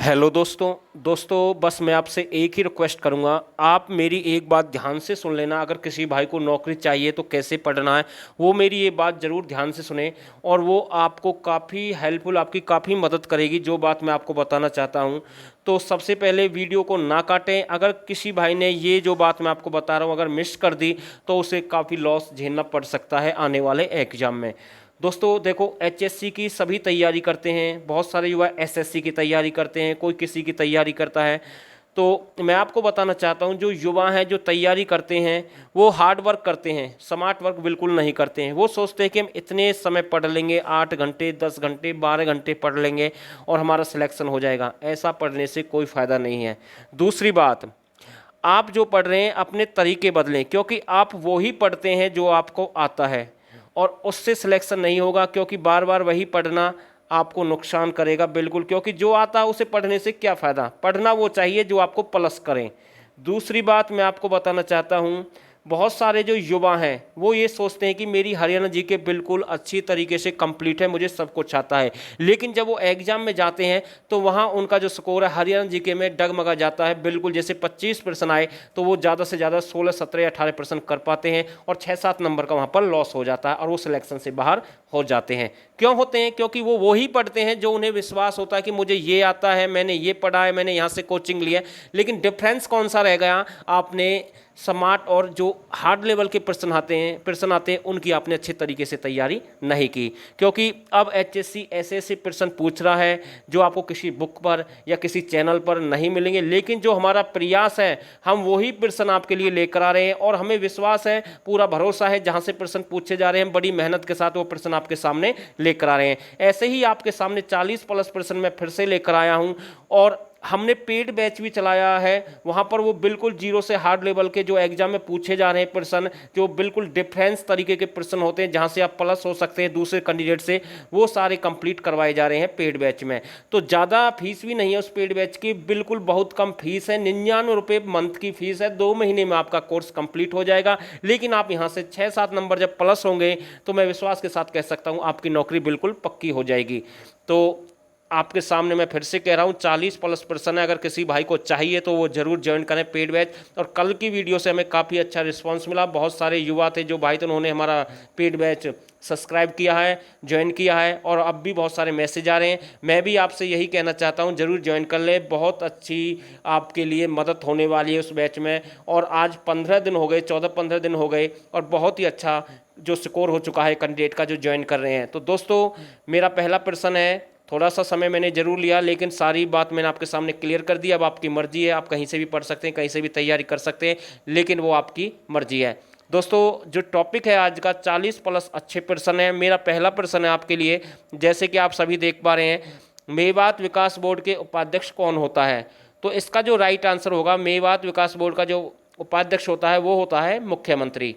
Hello दोस्तों बस मैं आपसे एक ही रिक्वेस्ट करूंगा। आप मेरी एक बात ध्यान से सुन लेना। अगर किसी भाई को नौकरी चाहिए तो कैसे पढ़ना है, वो मेरी ये बात ज़रूर ध्यान से सुने और वो आपको काफ़ी हेल्पफुल, आपकी काफ़ी मदद करेगी जो बात मैं आपको बताना चाहता हूँ। तो सबसे पहले वीडियो को ना काटें। अगर किसी भाई ने ये जो बात मैं आपको बता रहा हूँ अगर मिस कर दी तो उसे काफ़ी लॉस झेलना पड़ सकता है आने वाले एग्ज़ाम में। दोस्तों देखो, एचएससी की सभी तैयारी करते हैं, बहुत सारे युवा एसएससी की तैयारी करते हैं, कोई किसी की तैयारी करता है। तो मैं आपको बताना चाहता हूं, जो युवा हैं जो तैयारी करते हैं वो हार्ड वर्क करते हैं, स्मार्ट वर्क बिल्कुल नहीं करते हैं। वो सोचते हैं कि हम इतने समय पढ़ लेंगे, 8 घंटे 10 घंटे 12 घंटे पढ़ लेंगे और हमारा सिलेक्शन हो जाएगा। ऐसा पढ़ने से कोई फ़ायदा नहीं है। दूसरी बात, आप जो पढ़ रहे हैं अपने तरीके बदलें, क्योंकि आप वो ही पढ़ते हैं जो आपको आता है और उससे सिलेक्शन नहीं होगा, क्योंकि बार बार वही पढ़ना आपको नुकसान करेगा बिल्कुल। क्योंकि जो आता है उसे पढ़ने से क्या फ़ायदा, पढ़ना वो चाहिए जो आपको प्लस करें। दूसरी बात मैं आपको बताना चाहता हूँ, बहुत सारे जो युवा हैं वो ये सोचते हैं कि मेरी हरियाणा जीके बिल्कुल अच्छी तरीके से कंप्लीट है, मुझे सब कुछ आता है, लेकिन जब वो एग्ज़ाम में जाते हैं तो वहाँ उनका जो स्कोर है हरियाणा जीके में डगमगा जाता है बिल्कुल। जैसे 25% आए तो वो ज़्यादा से ज़्यादा 16 17 18% कर पाते हैं और 6 7 नंबर का वहाँ पर लॉस हो जाता है और वो सिलेक्शन से बाहर हो जाते हैं। क्यों होते हैं? क्योंकि वो वही पढ़ते हैं जो उन्हें विश्वास होता है कि मुझे ये आता है, मैंने ये पढ़ा है, मैंने यहाँ से कोचिंग लिया है। लेकिन डिफरेंस कौन सा रह गया? आपने स्मार्ट और जो हार्ड लेवल के प्रश्न आते हैं उनकी आपने अच्छे तरीके से तैयारी नहीं की। क्योंकि अब एचएससी ऐसे ऐसे प्रश्न पूछ रहा है जो आपको किसी बुक पर या किसी चैनल पर नहीं मिलेंगे, लेकिन जो हमारा प्रयास है हम वही प्रश्न आपके लिए लेकर आ रहे हैं और हमें विश्वास है, पूरा भरोसा है, जहां से प्रश्न पूछे जा रहे हैं बड़ी मेहनत के साथ वो प्रश्न आपके सामने लेकर आ रहे हैं। ऐसे ही आपके सामने 40+ प्रश्न मैं फिर से लेकर आया हूं और हमने पेड बैच भी चलाया है। वहाँ पर वो बिल्कुल जीरो से हार्ड लेवल के जो एग्जाम में पूछे जा रहे हैं प्रश्न, जो बिल्कुल डिफरेंस तरीके के प्रश्न होते हैं जहाँ से आप प्लस हो सकते हैं दूसरे कैंडिडेट से, वो सारे कंप्लीट करवाए जा रहे हैं पेड बैच में। तो ज़्यादा फीस भी नहीं है उस पेड बैच की, बिल्कुल बहुत कम फीस है, 99 रुपये मंथ की फीस है। 2 महीने में आपका कोर्स कंप्लीट हो जाएगा। लेकिन आप यहाँ से 6 7 नंबर जब प्लस होंगे तो मैं विश्वास के साथ कह सकता हूँ आपकी नौकरी बिल्कुल पक्की हो जाएगी। तो आपके सामने मैं फिर से कह रहा हूँ 40+ पर्सन है, अगर किसी भाई को चाहिए तो वो जरूर ज्वाइन करें पेड बैच। और कल की वीडियो से हमें काफ़ी अच्छा रिस्पांस मिला, बहुत सारे युवा थे जो भाई थे उन्होंने हमारा पेड बैच सब्सक्राइब किया है, ज्वाइन किया है और अब भी बहुत सारे मैसेज आ रहे हैं। मैं भी आपसे यही कहना चाहता हूँ जरूर ज्वाइन कर लें, बहुत अच्छी आपके लिए मदद होने वाली है उस बैच में। और आज 15 दिन हो गए, 14 15 दिन हो गए और बहुत ही अच्छा जो स्कोर हो चुका है कैंडिडेट का जो ज्वाइन कर रहे हैं। तो दोस्तों मेरा पहला प्रश्न है, थोड़ा सा समय मैंने जरूर लिया लेकिन सारी बात मैंने आपके सामने क्लियर कर दी। अब आपकी मर्जी है, आप कहीं से भी पढ़ सकते हैं, कहीं से भी तैयारी कर सकते हैं, लेकिन वो आपकी मर्जी है। दोस्तों जो टॉपिक है आज का 40+ अच्छे प्रश्न है। मेरा पहला प्रश्न है आपके लिए, जैसे कि आप सभी देख पा रहे हैं, मेवात विकास बोर्ड के उपाध्यक्ष कौन होता है? तो इसका जो राइट आंसर होगा, मेवात विकास बोर्ड का जो उपाध्यक्ष होता है वो होता है मुख्यमंत्री।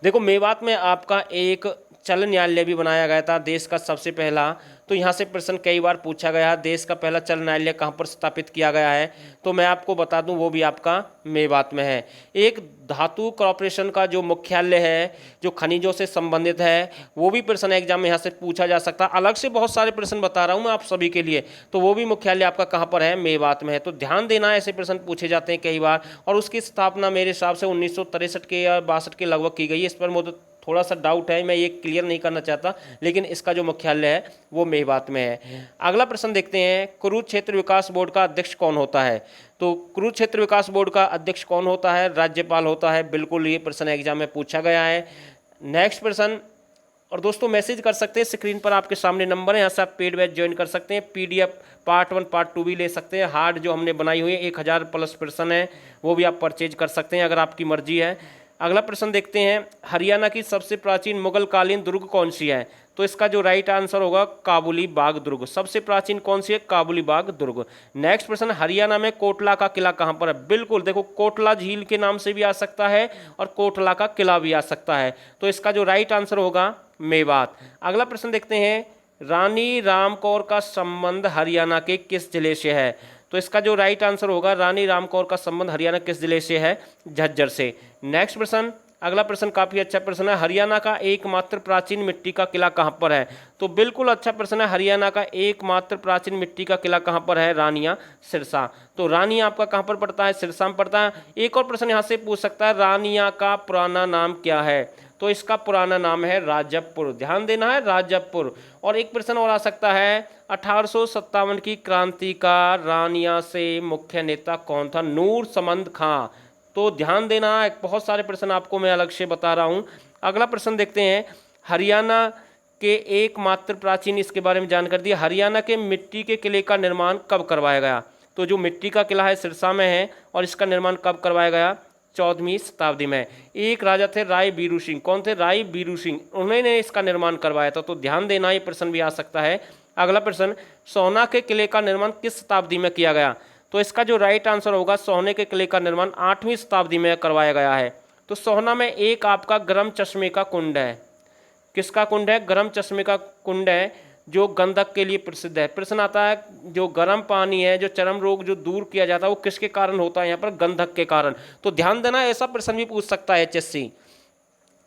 देखो, मेवात में आपका एक चल न्यायालय भी बनाया गया था, देश का सबसे पहला। तो यहाँ से प्रश्न कई बार पूछा गया, देश का पहला चल न्यायालय कहाँ पर स्थापित किया गया है? तो मैं आपको बता दूं वो भी आपका मेवात में है। एक धातु कॉर्पोरेशन का जो मुख्यालय है जो खनिजों से संबंधित है, वो भी प्रश्न एग्जाम में यहाँ से पूछा जा सकता है। अलग से बहुत सारे प्रश्न बता रहा हूँ मैं आप सभी के लिए, तो वो भी मुख्यालय आपका कहाँ पर है? मेवात में है। तो ध्यान देना, ऐसे प्रश्न पूछे जाते हैं कई बार। और उसकी स्थापना मेरे हिसाब से 1963 के या 62 के लगभग की गई है। इस पर मुझे थोड़ा सा डाउट है, मैं ये क्लियर नहीं करना चाहता, लेकिन इसका जो मुख्यालय है वो मेवात में है। अगला प्रश्न देखते हैं, कुरुक्षेत्र विकास बोर्ड का अध्यक्ष कौन होता है? तो कुरुक्षेत्र विकास बोर्ड का अध्यक्ष कौन होता है? राज्यपाल होता है, बिल्कुल ये प्रश्न एग्जाम में पूछा गया है। नेक्स्ट प्रश्न, और दोस्तों मैसेज कर सकते हैं, स्क्रीन पर आपके सामने नंबर है, यहाँ से आप पेड बैच ज्वाइन कर सकते हैं, पीडीएफ पार्ट 1 पार्ट 2 भी ले सकते हैं। हार्ड जो हमने बनाई हुई है 1000+ प्रश्न है, वो भी आप परचेज कर सकते हैं अगर आपकी मर्जी है। अगला प्रश्न देखते हैं, हरियाणा की सबसे प्राचीन मुगलकालीन दुर्ग कौन सी है? तो इसका जो राइट आंसर होगा काबुली बाग दुर्ग। सबसे प्राचीन कौन सी है? काबुली बाग दुर्ग। नेक्स्ट प्रश्न, हरियाणा में कोटला का किला कहाँ पर है? बिल्कुल, देखो कोटला झील के नाम से भी आ सकता है और कोटला का किला भी आ सकता है। तो इसका जो राइट आंसर होगा मेवात। अगला प्रश्न देखते हैं, रानी रामकौर का संबंध हरियाणा के किस जिले से है? तो इसका जो राइट आंसर होगा, रानी रामकौर का संबंध हरियाणा किस जिले से है? झज्जर से। नेक्स्ट प्रश्न, अगला प्रश्न काफ़ी अच्छा प्रश्न है, हरियाणा का एकमात्र प्राचीन मिट्टी का किला कहाँ पर है? तो बिल्कुल अच्छा प्रश्न है, हरियाणा का एकमात्र प्राचीन मिट्टी का किला कहाँ पर है? रानिया सिरसा। तो रानिया आपका कहाँ पर पड़ता है? सिरसा में पड़ता है। एक और प्रश्न यहाँ से पूछ सकता है, रानिया का पुराना नाम क्या है? तो इसका पुराना नाम है राजपुर। ध्यान देना है, राजपुर। और एक प्रश्न और आ सकता है, 1857 की क्रांति का रानिया से मुख्य नेता कौन था? नूर समंद खां। तो ध्यान देना, एक बहुत सारे प्रश्न आपको मैं अलग से बता रहा हूँ। अगला प्रश्न देखते हैं, हरियाणा के एकमात्र प्राचीन, इसके बारे में जानकारी दी, हरियाणा के मिट्टी के किले का निर्माण कब करवाया गया? तो जो मिट्टी का किला है सिरसा में है, और इसका निर्माण कब करवाया गया? 14वीं शताब्दी में। एक राजा थे राय बीरू सिंह। कौन थे? राय बीरू सिंह, उन्होंने इसका निर्माण करवाया था। तो ध्यान देना, ये प्रश्न भी आ सकता है। अगला प्रश्न, सोना के किले का निर्माण किस शताब्दी में किया गया? तो इसका जो राइट आंसर होगा, सोने के किले का निर्माण 8वीं शताब्दी में करवाया गया है। तो सोहना में एक आपका गर्म चश्मे का कुंड है। किसका कुंड है? गर्म चश्मे का कुंड है, जो गंधक के लिए प्रसिद्ध है। प्रश्न आता है, जो गर्म पानी है, जो चर्म रोग जो दूर किया जाता है, वो किसके कारण होता है? यहाँ पर गंधक के कारण। तो ध्यान देना, ऐसा प्रश्न भी पूछ सकता है HSC।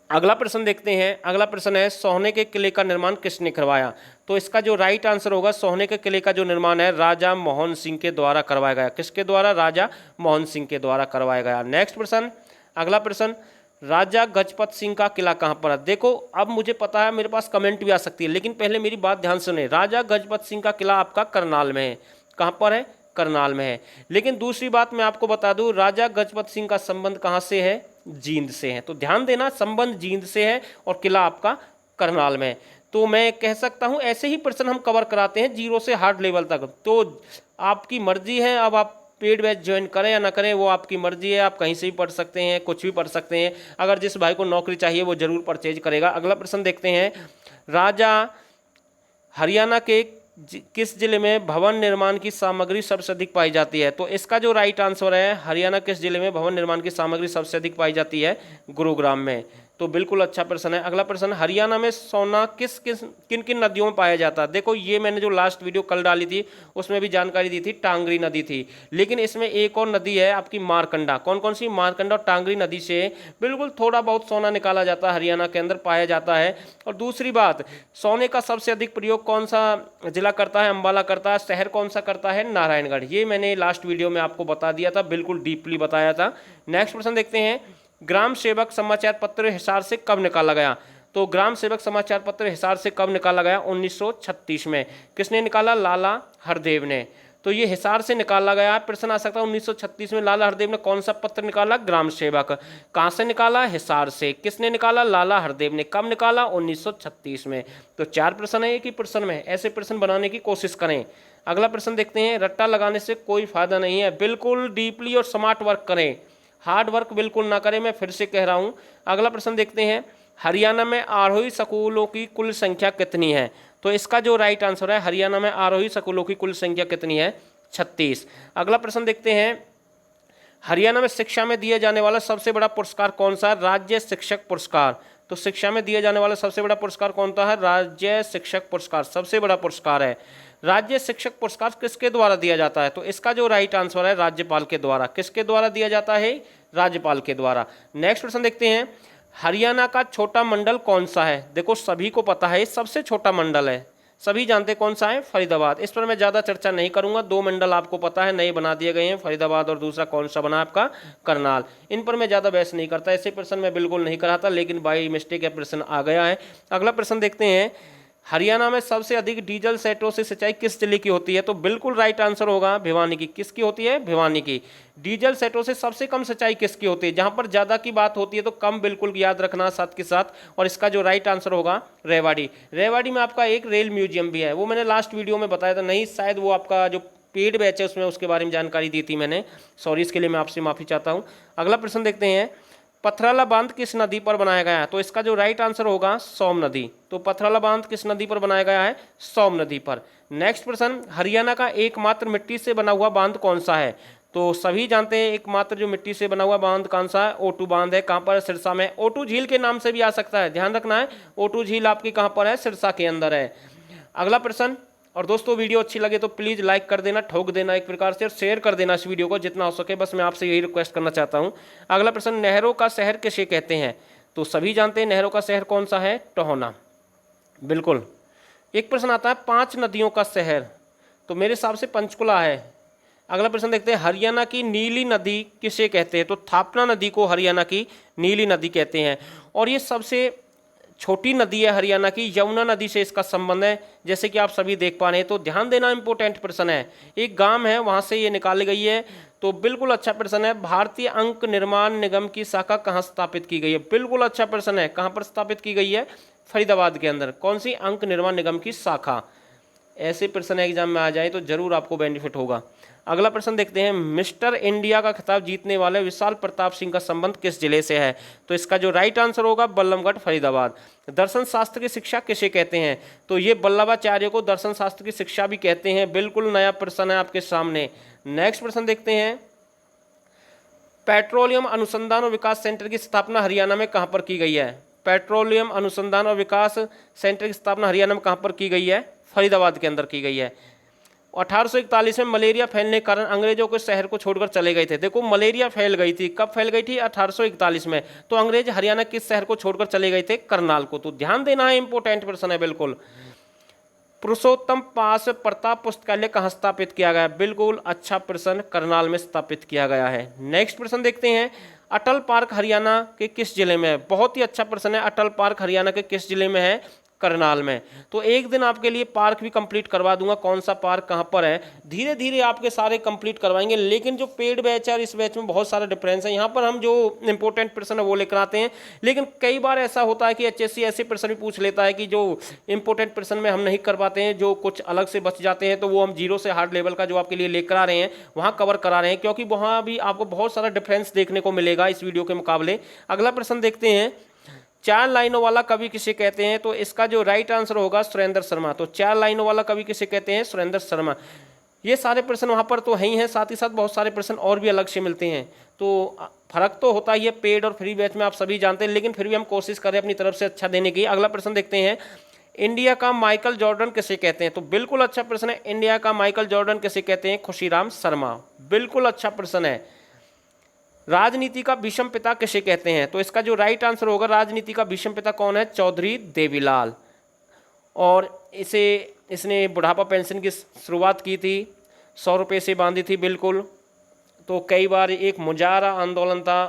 अगला प्रश्न देखते हैं। अगला प्रश्न है, सोहने के किले का निर्माण किसने करवाया? तो इसका जो राइट आंसर होगा, सोहने के किले का जो निर्माण है, राजा मोहन सिंह के द्वारा करवाया गया। किसके द्वारा? राजा मोहन सिंह के द्वारा करवाया गया। नेक्स्ट प्रश्न, अगला प्रश्न, राजा गजपत सिंह का किला कहाँ पर है? देखो, अब मुझे पता है मेरे पास कमेंट भी आ सकती है, लेकिन पहले मेरी बात ध्यान सुने। राजा गजपत सिंह का किला आपका करनाल में है। कहाँ पर है? करनाल में है। लेकिन दूसरी बात मैं आपको बता दूं, राजा गजपत सिंह का संबंध कहाँ से है? जींद से है। तो ध्यान देना, संबंध जींद से है और किला आपका करनाल में है। तो मैं कह सकता हूं, ऐसे ही प्रश्न हम कवर कराते हैं जीरो से हार्ड लेवल तक। तो आपकी मर्जी है, अब आप पेड बैच ज्वाइन करें या ना करें, वो आपकी मर्जी है। आप कहीं से भी पढ़ सकते हैं, कुछ भी पढ़ सकते हैं। अगर जिस भाई को नौकरी चाहिए वो जरूर परचेज करेगा। अगला प्रश्न देखते हैं, राजा हरियाणा के किस जिले में भवन निर्माण की सामग्री सबसे अधिक पाई जाती है? तो इसका जो राइट आंसर है, हरियाणा किस जिले में भवन निर्माण की सामग्री सबसे अधिक पाई जाती है? गुरुग्राम में। तो बिल्कुल अच्छा प्रश्न है। अगला प्रश्न, हरियाणा में सोना किन किन नदियों में पाया जाता है? देखो, ये मैंने जो लास्ट वीडियो कल डाली थी उसमें भी जानकारी दी थी, टांगरी नदी थी। लेकिन इसमें एक और नदी है आपकी मारकंडा। कौन कौन सी? मारकंडा और टांगरी नदी से बिल्कुल थोड़ा बहुत सोना निकाला जाता है, हरियाणा के अंदर पाया जाता है। और दूसरी बात, सोने का सबसे अधिक प्रयोग कौन सा जिला करता है? अंबाला करता है। शहर कौन सा करता है? नारायणगढ़। ये मैंने लास्ट वीडियो में आपको बता दिया था, बिल्कुल डीपली बताया था। नेक्स्ट प्रश्न देखते हैं, ग्राम सेवक समाचार पत्र हिसार से कब निकाला गया? तो ग्राम सेवक समाचार पत्र हिसार से कब निकाला गया? 1936 में। किसने निकाला? लाला हरदेव ने। तो ये हिसार से निकाला गया। प्रश्न आ सकता है, 1936 में लाला हरदेव ने कौन सा पत्र निकाला? ग्राम सेवक। कहाँ से निकाला? हिसार से। किसने निकाला? लाला हरदेव ने। कब निकाला? 1936 में। तो 4 प्रश्न है एक ही प्रश्न में, ऐसे प्रश्न बनाने की कोशिश करें। अगला प्रश्न देखते हैं, रट्टा लगाने से कोई फायदा नहीं है। बिल्कुल डीपली और स्मार्ट वर्क करें, हार्ड वर्क बिल्कुल ना करें, मैं फिर से कह रहा हूं। अगला प्रश्न देखते हैं, हरियाणा में आरोही स्कूलों की कुल संख्या कितनी है? तो इसका जो राइट आंसर है, हरियाणा में आरोही स्कूलों की कुल संख्या कितनी है? 36। अगला प्रश्न देखते हैं, हरियाणा में शिक्षा में दिए जाने वाला सबसे बड़ा पुरस्कार कौन सा है? राज्य शिक्षक पुरस्कार। तो शिक्षा में दिए जाने वाला सबसे बड़ा पुरस्कार कौन सा है? राज्य शिक्षक पुरस्कार सबसे बड़ा पुरस्कार है। राज्य शिक्षक पुरस्कार किसके द्वारा दिया जाता है? तो इसका जो राइट आंसर है, राज्यपाल के द्वारा। किसके द्वारा दिया जाता है? राज्यपाल के द्वारा। नेक्स्ट प्रश्न देखते हैं, हरियाणा का छोटा मंडल कौन सा है? देखो, सभी को पता है सबसे छोटा मंडल है, सभी जानते कौन सा है? फरीदाबाद। इस पर मैं ज़्यादा चर्चा नहीं करूंगा। 2 मंडल आपको पता है, नए बना दिए गए हैं, फरीदाबाद और दूसरा कौन सा बना आपका? करनाल। इन पर मैं ज़्यादा बहस नहीं करता, ऐसे प्रश्न मैं बिल्कुल नहीं कराता, लेकिन बाई मिस्टेक यह प्रश्न आ गया है। अगला प्रश्न देखते हैं, हरियाणा में सबसे अधिक डीजल सेटों से सिंचाई किस जिले की होती है? तो बिल्कुल राइट आंसर होगा भिवानी की। किसकी होती है? भिवानी की। डीजल सेटों से सबसे कम सिंचाई किसकी होती है? जहां पर ज्यादा की बात होती है तो कम बिल्कुल याद रखना साथ के साथ। और इसका जो राइट आंसर होगा, रेवाड़ी। रेवाड़ी में आपका एक रेल म्यूजियम भी है, वो मैंने लास्ट वीडियो में बताया था, नहीं शायद वो आपका जो पेड बैच है उसमें उसके बारे में जानकारी दी थी मैंने, सॉरी, इसके लिए मैं आपसे माफी चाहता हूँ। अगला प्रश्न देखते हैं, पथराला बांध किस नदी पर बनाया गया है? तो इसका जो राइट आंसर होगा, सोम नदी। तो पथराला बांध किस नदी पर बनाया गया है? सोम नदी पर। नेक्स्ट प्रश्न, हरियाणा का एकमात्र मिट्टी से बना हुआ बांध कौन सा है? तो सभी जानते हैं एकमात्र जो मिट्टी से बना हुआ बांध कौन सा है? ओटू बांध है। कहाँ पर? सिरसा में। ओटू झील के नाम से भी आ सकता है, ध्यान रखना है। ओटू झील आपकी कहाँ पर है? सिरसा के अंदर है। अगला प्रश्न, और दोस्तों वीडियो अच्छी लगे तो प्लीज़ लाइक कर देना, ठोक देना एक प्रकार से, और शेयर कर देना इस वीडियो को जितना हो सके। बस मैं आपसे यही रिक्वेस्ट करना चाहता हूँ। अगला प्रश्न, नहरों का शहर किसे कहते हैं? तो सभी जानते हैं नहरों का शहर कौन सा है, टोहाना। बिल्कुल। एक प्रश्न आता है 5 नदियों का शहर, तो मेरे हिसाब से पंचकुला है। अगला प्रश्न देखते हैं, हरियाणा की नीली नदी किसे कहते हैं? तो थापना नदी को हरियाणा की नीली नदी कहते हैं। और ये सबसे छोटी नदी है हरियाणा की, यमुना नदी से इसका संबंध है, जैसे कि आप सभी देख पा रहे हैं। तो ध्यान देना, इंपॉर्टेंट प्रश्न है। एक गांव है वहां से ये निकाली गई है, तो बिल्कुल अच्छा प्रश्न है। भारतीय अंक निर्माण निगम की शाखा कहाँ स्थापित की गई है? बिल्कुल अच्छा प्रश्न है। कहाँ पर स्थापित की गई है? फरीदाबाद के अंदर। कौन सी अंक निर्माण निगम की शाखा? ऐसे प्रश्न एग्जाम में आ जाए तो जरूर आपको बेनिफिट होगा। अगला प्रश्न देखते हैं, मिस्टर इंडिया का खिताब जीतने वाले विशाल प्रताप सिंह का संबंध किस जिले से है? तो इसका जो राइट आंसर होगा बल्लभगढ़, फरीदाबाद। दर्शन शास्त्र की शिक्षा किसे कहते हैं? तो ये वल्लभाचार्य को दर्शन शास्त्र की शिक्षा भी कहते हैं। बिल्कुल नया प्रश्न है आपके सामने। नेक्स्ट प्रश्न देखते हैं, पेट्रोलियम अनुसंधान और विकास सेंटर की स्थापना हरियाणा में कहाँ पर की गई है? पेट्रोलियम अनुसंधान और विकास सेंटर की स्थापना हरियाणा में कहाँ पर की गई है? फरीदाबाद के अंदर की गई है। 1841 में मलेरिया फैलने के कारण अंग्रेजों के शहर को छोड़कर चले गए थे। देखो मलेरिया फैल गई थी, कब फैल गई थी? 1841 में। तो अंग्रेज हरियाणा किस शहर को छोड़कर चले गए थे? करनाल को। तो ध्यान देना है, इंपॉर्टेंट प्रश्न है बिल्कुल। पुरुषोत्तम पास प्रताप पुस्तकालय कहाँ स्थापित किया गया? बिल्कुल अच्छा प्रश्न, करनाल में स्थापित किया गया है। नेक्स्ट प्रश्न देखते हैं, अटल पार्क हरियाणा के किस जिले में है? बहुत ही अच्छा प्रश्न है। अटल पार्क हरियाणा के किस जिले में है? करनाल में। तो एक दिन आपके लिए पार्क भी कंप्लीट करवा दूंगा, कौन सा पार्क कहाँ पर है। धीरे धीरे आपके सारे कंप्लीट करवाएंगे, लेकिन जो पेड बैच है और इस बैच में बहुत सारा डिफरेंस है। यहाँ पर हम जो इंपॉर्टेंट प्रश्न है वो लेकर आते हैं, लेकिन कई बार ऐसा होता है कि एचएससी ऐसे प्रश्न भी पूछ लेता है कि जो इंपॉर्टेंट प्रश्न में हम नहीं कर पाते हैं, जो कुछ अलग से बच जाते हैं, तो वो हम जीरो से हार्ड लेवल का जो आपके लिए लेकर आ रहे हैं वहाँ कवर करा रहे हैं, क्योंकि वहाँ भी आपको बहुत सारा डिफरेंस देखने को मिलेगा इस वीडियो के मुकाबले। अगला प्रश्न देखते हैं, 4 लाइनों वाला कवि किसे कहते हैं? तो इसका जो राइट आंसर होगा सुरेंद्र शर्मा। तो 4 लाइनों वाला कवि किसे कहते हैं? सुरेंद्र शर्मा। ये सारे प्रश्न वहाँ पर तो है ही हैं, साथ ही साथ बहुत सारे प्रश्न और भी अलग से मिलते हैं। तो फर्क तो होता ही है पेड और फ्री बैच में, आप सभी जानते हैं, लेकिन फिर भी हम कोशिश करें अपनी तरफ से अच्छा देने की। अगला प्रश्न देखते हैं, इंडिया का माइकल जॉर्डन किसे कहते हैं? तो बिल्कुल अच्छा प्रश्न है। इंडिया का माइकल जॉर्डन किसे कहते हैं? खुशीराम शर्मा। बिल्कुल अच्छा प्रश्न है। राजनीति का भीष्म पिता किसे कहते हैं? तो इसका जो राइट आंसर होगा, राजनीति का भीष्म पिता कौन है? चौधरी देवीलाल। और इसने बुढ़ापा पेंशन की शुरुआत की थी, 100 रुपये से बांधी थी। बिल्कुल। तो कई बार एक मुजाहरा आंदोलन था,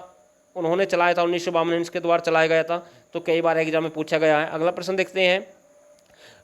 उन्होंने चलाया था 1952, इसके द्वारा चलाया गया था। तो कई बार एग्जाम में पूछा गया है। अगला प्रश्न देखते हैं,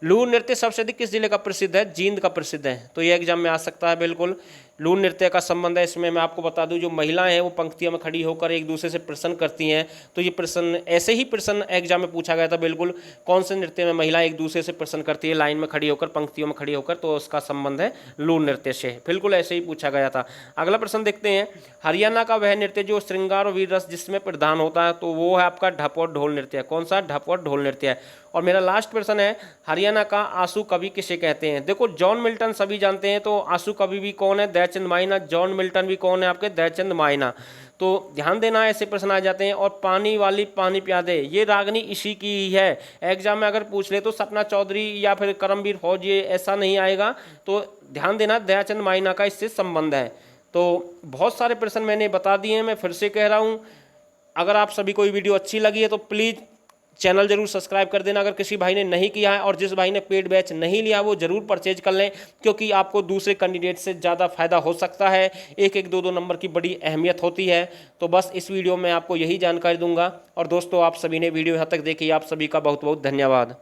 लूर नृत्य सबसे अधिक किस जिले का प्रसिद्ध है? जींद का प्रसिद्ध है। तो ये एग्जाम में आ सकता है। बिल्कुल लूर नृत्य का संबंध है इसमें। मैं आपको बता दूं, जो महिलाएं हैं वो पंक्तियों में खड़ी होकर एक दूसरे से प्रश्न करती हैं। तो ये प्रश्न ऐसे ही प्रश्न एग्जाम में पूछा गया था। बिल्कुल, कौन से नृत्य में महिलाएं एक दूसरे से प्रश्न करती है लाइन में खड़ी होकर, पंक्तियों में खड़ी होकर? तो उसका संबंध है लूर नृत्य से। बिल्कुल ऐसे ही पूछा गया था। अगला प्रश्न देखते हैं, हरियाणा का वह नृत्य जो श्रृंगार और वीर रस जिसमें प्रधान होता है, तो वो है आपका ढप और ढोल नृत्य। कौन सा? ढप और ढोल नृत्य है। और मेरा लास्ट प्रश्न है, हरियाणा का आंसू कवि किसे कहते हैं? देखो जॉन मिल्टन सभी जानते हैं, तो आंसू कवि भी कौन है? दयाचंद माइना। जॉन मिल्टन भी कौन है आपके? दयाचंद माइना। तो ध्यान देना, ऐसे प्रश्न आ जाते हैं। और पानी वाली पानी प्या दे, ये रागनी इसी की ही है। एग्जाम में अगर पूछ ले तो सपना चौधरी या फिर करमवीर फौज, ये ऐसा नहीं आएगा। तो ध्यान देना, दयाचंद माइना का इससे संबंध है। तो बहुत सारे प्रश्न मैंने बता दिए हैं, मैं फिर से कह रहा हूँ। अगर आप सभी को ये वीडियो अच्छी लगी है तो प्लीज़ चैनल जरूर सब्सक्राइब कर देना अगर किसी भाई ने नहीं किया है। और जिस भाई ने पेड बैच नहीं लिया वो जरूर परचेज कर लें, क्योंकि आपको दूसरे कैंडिडेट से ज़्यादा फायदा हो सकता है। 1-1, 2-2 नंबर की बड़ी अहमियत होती है। तो बस इस वीडियो में आपको यही जानकारी दूंगा। और दोस्तों, आप सभी ने वीडियो यहाँ तक देखी, आप सभी का बहुत बहुत धन्यवाद।